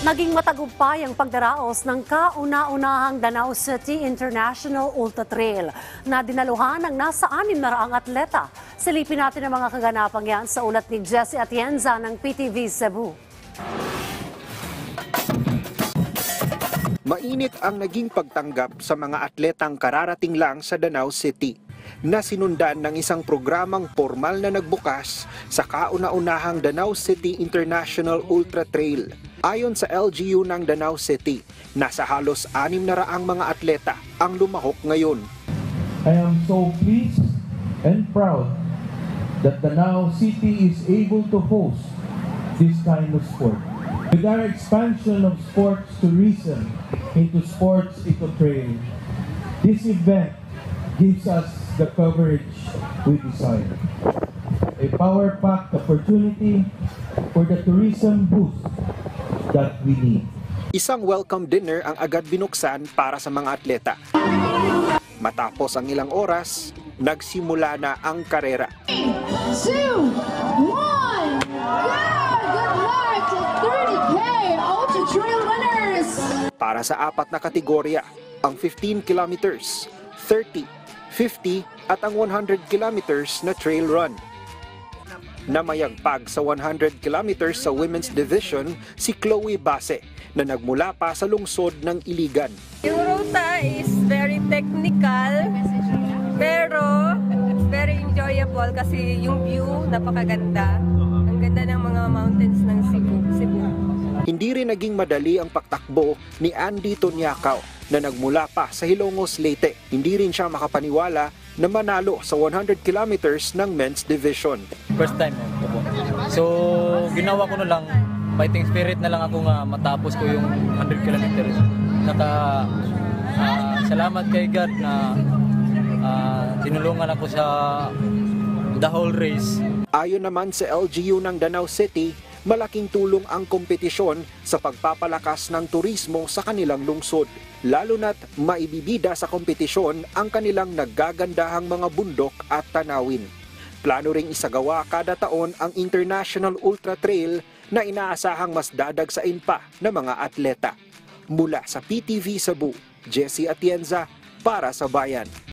Naging matagumpay ang pagdaraos ng kauna-unahang Danao City International Ultra Trail na dinaluhan ng nasa 600 atleta. Silipin natin ang mga kaganapang yan sa ulat ni Jessie Atienza ng PTV Cebu. Mainit ang naging pagtanggap sa mga atletang kararating lang sa Danao City na sinundan ng isang programang formal na nagbukas sa kauna-unahang Danao City International Ultra Trail. Ayon sa LGU ng Danao City, nasa halos 600 mga atleta ang lumahok ngayon. I am so pleased and proud that Danao City is able to host this kind of sport. With our expansion of sports tourism into sports eco-trail, this event gives us the coverage we desire. A power-packed opportunity for the tourism boost that we need. Isang welcome dinner ang agad binuksan para sa mga atleta. Matapos ang ilang oras, nagsimula na ang karera. 2, 1, go! Good luck to 30K Ultra Trail winners! Para sa 4 na kategorya, ang 15 kilometers, 30, 50 at ang 100 kilometers na trail run. Namayagpag sa 100 kilometers sa women's division si Chloe Base na nagmula pa sa lungsod ng Iligan. Yung ruta is very technical pero very enjoyable kasi yung view napakaganda. Ang ganda ng mga mountains ng Cebu. Hindi rin naging madali ang pagtakbo ni Andy Tonyakaw na nagmula pa sa Hilongos, Leyte. Hindi rin siya makapaniwala na manalo sa 100 kilometers ng men's division. First time po. So, ginawa ko na lang, fighting spirit na lang ako nga matapos ko yung 100 kilometers. Salamat kay God na tinulungan ako sa the whole race. Ayon naman sa LGU ng Danao City, malaking tulong ang kompetisyon sa pagpapalakas ng turismo sa kanilang lungsod. Lalo na't maibibida sa kompetisyon ang kanilang naggagandahang mga bundok at tanawin. Plano ring isagawa kada taon ang International Ultra Trail na inaasahang mas dadagsain pa ng mga atleta. Mula sa PTV Cebu, Jessie Atienza para sa Bayan.